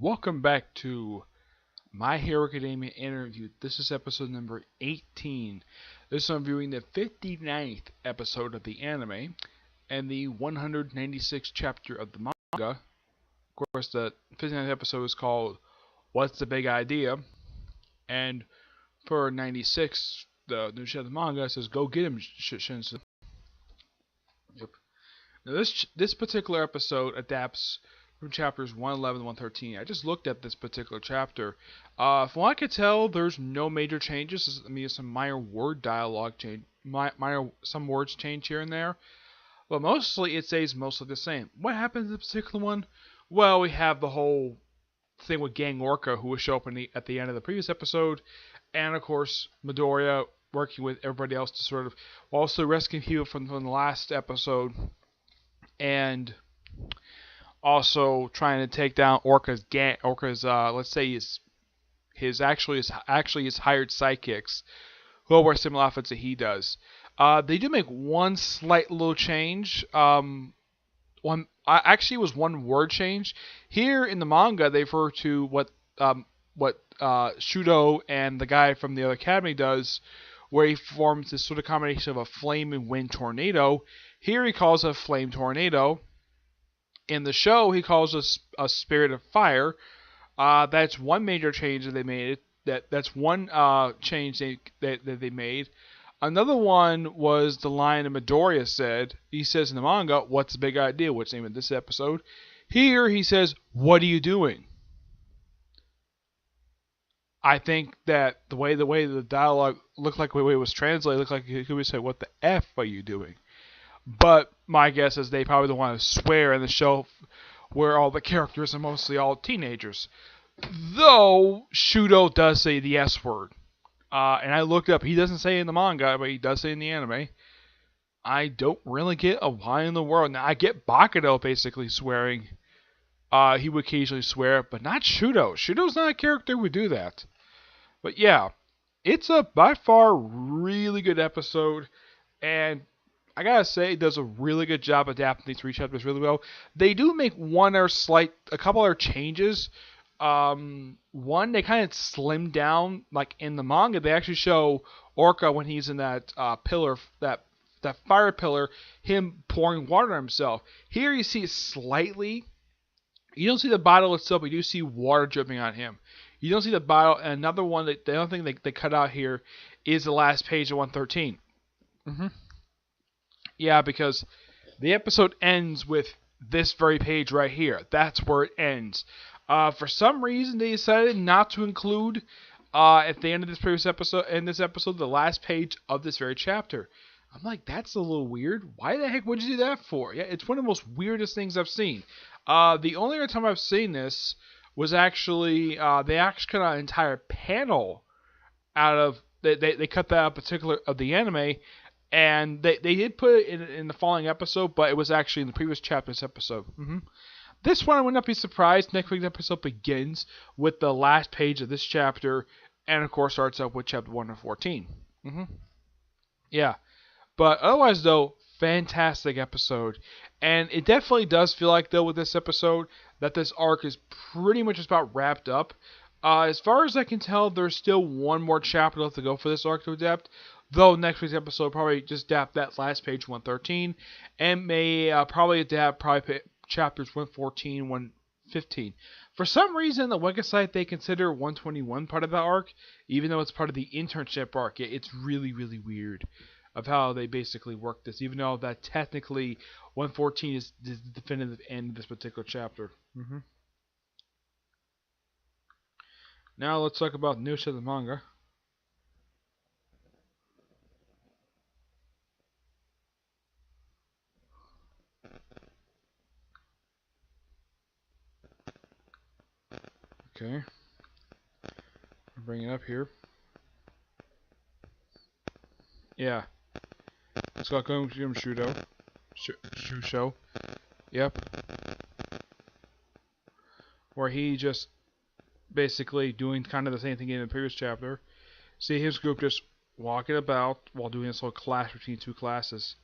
Welcome back to My Hero Academia interview. This is episode number 18. This is I'm viewing the 59th episode of the anime and the 196th chapter of the manga. Of course, the 59th episode is called What's the Big Idea? And for 96, the new chapter of the manga says Go Get Him, Shinso. Yep. Now this particular episode adapts from chapters 111 to 113. I just looked at this particular chapter. From what I could tell, there's no major changes. I mean, some minor word dialogue change, some words change here and there, but mostly it stays mostly the same. What happens in this particular one? Well, we have the whole thing with Gang Orca, who will show up at the end of the previous episode, and of course Midoriya working with everybody else to sort of also rescue people from the last episode, and also trying to take down Orca's let's say his hired sidekicks, who all wear similar outfits that he does. They do make one slight little change. Actually it was one word change. Here in the manga they refer to what Shudo and the guy from the other academy does, where he forms this sort of combination of a flame and wind tornado. Here he calls it a flame tornado. In the show, he calls us a spirit of fire. That's one major change that they made. That's one change that they made. Another one was the line that Midoriya said. He says in the manga, "What's the big idea?" What's the name of this episode? Here he says, "What are you doing?" I think that the way the dialogue looked like the way it was translated looked like he would say, "What the f are you doing?" But my guess is they probably don't want to swear in the show where all the characters are mostly all teenagers. Though Shudo does say the S word. And I looked up, he doesn't say it in the manga, but he does say it in the anime. I don't really get a why in the world. Now, I get Bakudo basically swearing. He would occasionally swear, but not Shudo. Shudo's not a character who would do that. But yeah, it's a by far really good episode. And I gotta say, it does a really good job adapting these three chapters really well. They do make a couple other changes. One, they kind of slim down, like in the manga, they actually show Orca when he's in that pillar, that fire pillar, him pouring water on himself. Here you see it slightly. You don't see the bottle itself, but you do see water dripping on him. You don't see the bottle. And another one, the other thing they cut out here is the last page of 113. Yeah, because the episode ends with this very page right here. That's where it ends. For some reason, they decided not to include at the end of this episode, the last page of this very chapter. I'm like, that's a little weird. Why the heck would you do that for? Yeah, it's one of the most weirdest things I've seen. The only other time I've seen this was actually they actually cut an entire panel out of they cut that out particular of the anime. And they did put it in the following episode, but it was actually in the previous chapter's episode. This one, I would not be surprised. Next week's episode begins with the last page of this chapter, and of course starts up with chapter 114. Yeah. But otherwise, though, fantastic episode. And it definitely does feel like, though, with this episode, that this arc is pretty much just about wrapped up. As far as I can tell, there's still one more chapter left to go for this arc to adapt. Though next week's episode probably just adapt that last page 113, and may probably adapt chapters 114, 115. For some reason, the Weka site they consider 121 part of that arc, even though it's part of the internship arc. It's really, really weird of how they basically work this, even though that technically 114 is the definitive end of this particular chapter. Now let's talk about news of the manga. Okay, I'll bring it up here. Yeah, it's got going to Shudo. Shusho. Yep. Where he just basically doing kind of the same thing in the previous chapter. See his group just walking about while doing this little clash between two classes.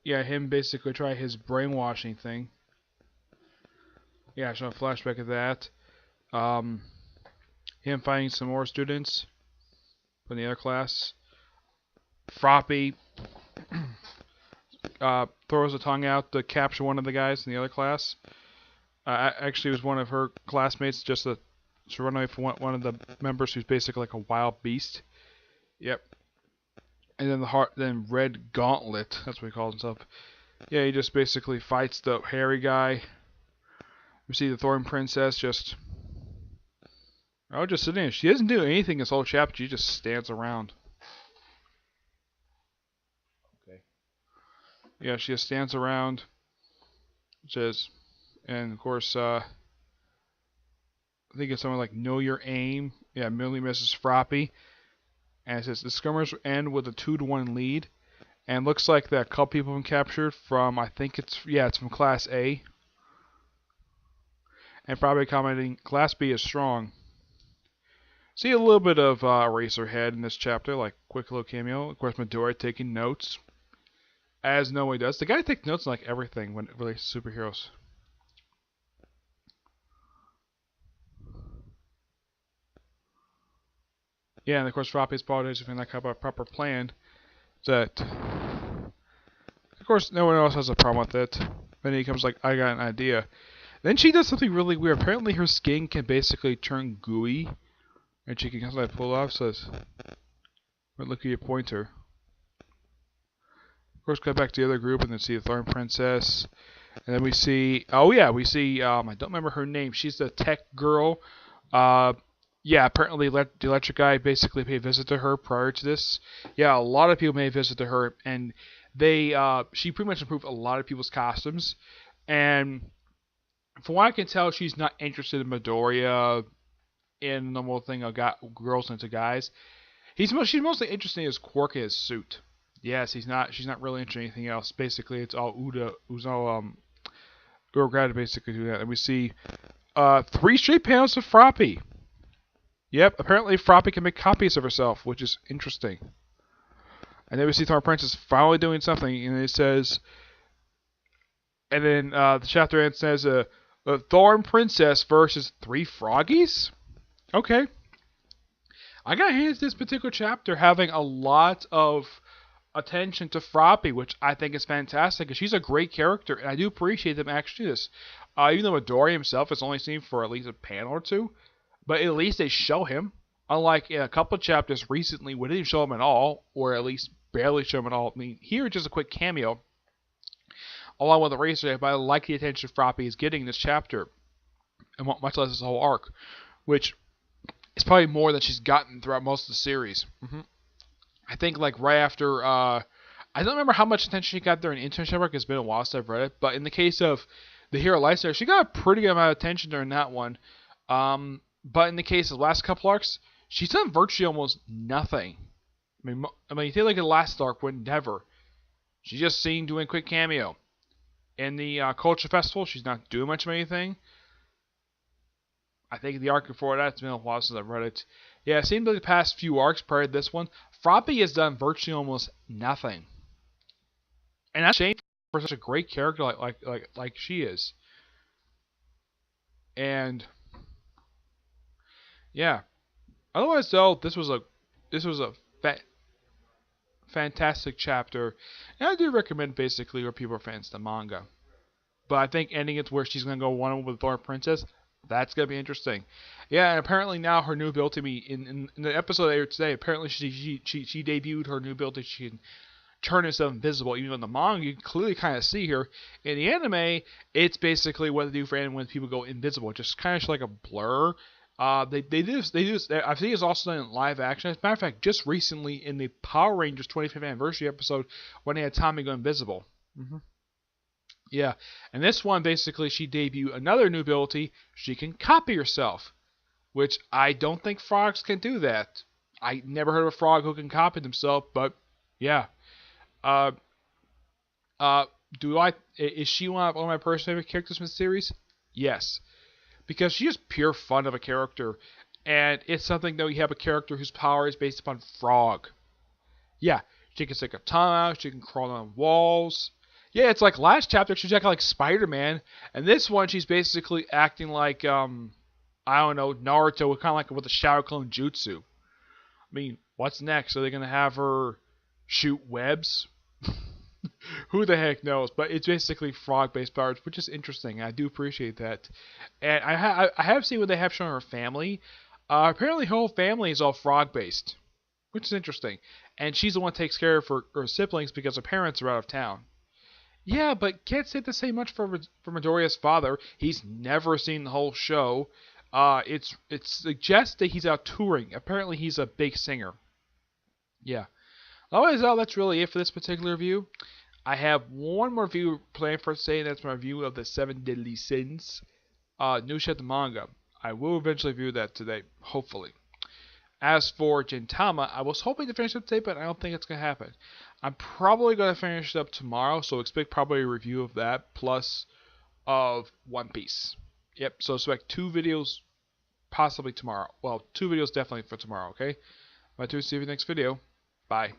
yeah, him basically try his brainwashing thing. Yeah, show a flashback of that. Um, him finding some more students from the other class. Froppy throws a tongue out to capture one of the guys in the other class. Actually, it was one of her classmates just to run away from one of the members who's basically like a wild beast. Yep. And then Red Gauntlet, that's what he calls himself. Yeah, he just basically fights the hairy guy. We see the Thorn Princess just sitting there. She doesn't do anything this whole chapter. She just stands around. Okay. Yeah, she just stands around. And of course, I think it's something like Know Your Aim. Yeah, Millie misses Froppy. And it says the skirmish end with a 2-1 lead. And looks like that couple people have been captured from, I think it's from Class A. And probably commenting, Class B is strong. See a little bit of Eraserhead in this chapter, like quick little cameo. Of course, Midori taking notes, as Noe does. The guy takes notes on like everything when it relates to superheroes. Yeah, and of course, Froppy's apologizing for not having a proper plan. That, of course, no one else has a problem with it. Then he comes like, I got an idea. Then she does something really weird. Apparently, her skin can basically turn gooey. And she can kind of like pull off, says, look at your pointer. Of course, cut back to the other group and then see the Thorn Princess. And then we see, I don't remember her name. She's the tech girl. Apparently the electric guy basically paid a visit to her prior to this. Yeah, a lot of people made a visit to her. And she pretty much improved a lot of people's costumes. And from what I can tell, she's not interested in Midoriya in the whole thing of girls into guys. She's mostly interested in his quirk and his suit. Yes, she's not really interested in anything else. Basically, it's all Ural to basically do that. And we see 3 straight panels of Froppy. Yep, apparently Froppy can make copies of herself, which is interesting. And then we see Thorn Princess finally doing something, and it says, and then the chapter end says, the Thorn Princess versus 3 Froggies? Okay. I got hands this particular chapter having a lot of attention to Froppy, which I think is fantastic, because she's a great character, and I do appreciate them actually do this. Even though Midori himself is only seen for at least a panel or 2, but at least they show him. Unlike in a couple of chapters recently, we didn't show him at all, or at least barely show him at all. I mean, here just a quick cameo, along with the Eraserhead, but I like the attention Froppy is getting in this chapter, and much less this whole arc, which is probably more than she's gotten throughout most of the series. I think like right after, I don't remember how much attention she got during internship arc. It's been a while since I've read it, but in the case of the Hero Lifestyle, she got a pretty good amount of attention during that one. But in the case of the last couple arcs, she's done virtually almost nothing. I mean, you take like the last arc with Endeavor, she's just seen doing a quick cameo. In the Culture Festival, she's not doing much of anything. I think the arc before that, it's been a while since I've read it. Yeah, it seems like the past few arcs prior to this one, Froppy has done virtually almost nothing. And that's a shame for such a great character like she is. And yeah. Otherwise though, this was a fantastic chapter. And I do recommend basically where people are fans of the manga. But I think ending it where she's gonna go one-on-one with Thorn Princess, that's gonna be interesting. Yeah, and apparently now her new ability in the episode aired today, apparently she debuted her new ability. She can turn herself invisible. Even in the manga, you can clearly kind of see her. In the anime, it's basically what they do for anime when people go invisible, just kind of like a blur. They do this. I think it's also done in live action. As a matter of fact, just recently in the Power Rangers 25th anniversary episode when they had Tommy go invisible. Yeah, and this one basically she debuted another new ability. She can copy herself, which I don't think frogs can do that. I never heard of a frog who can copy themselves, but yeah. Is she one of my personal favorite characters from the series? Yes, because she's just pure fun of a character, and it's something that we have a character whose power is based upon frog. Yeah, she can stick a tongue out. She can crawl on walls. Yeah, it's like last chapter she's acting like Spider-Man, and this one she's basically acting like I don't know, Naruto, kind of like with a Shadow Clone Jutsu. I mean, what's next? Are they gonna have her shoot webs? Who the heck knows? But it's basically frog-based powers, which is interesting. I do appreciate that. And I have seen what they have shown her family. Apparently, her whole family is all frog-based, which is interesting. And she's the one who takes care of her siblings because her parents are out of town. Yeah, but can't say the same much for Midoriya's father. He's never seen the whole show. It suggests that he's out touring. Apparently, he's a big singer. Yeah. Otherwise, that's really it for this particular review. I have one more review planned for today, and that's my review of the Seven Deadly Sins. New ship the manga. I will eventually review that today, hopefully. As for Gintama, I was hoping to finish it today, but I don't think it's going to happen. I'm probably going to finish it up tomorrow, so expect probably a review of that, plus of One Piece. Yep, so expect 2 videos possibly tomorrow. Well, 2 videos definitely for tomorrow, okay? Bye, to see you in the next video. Bye.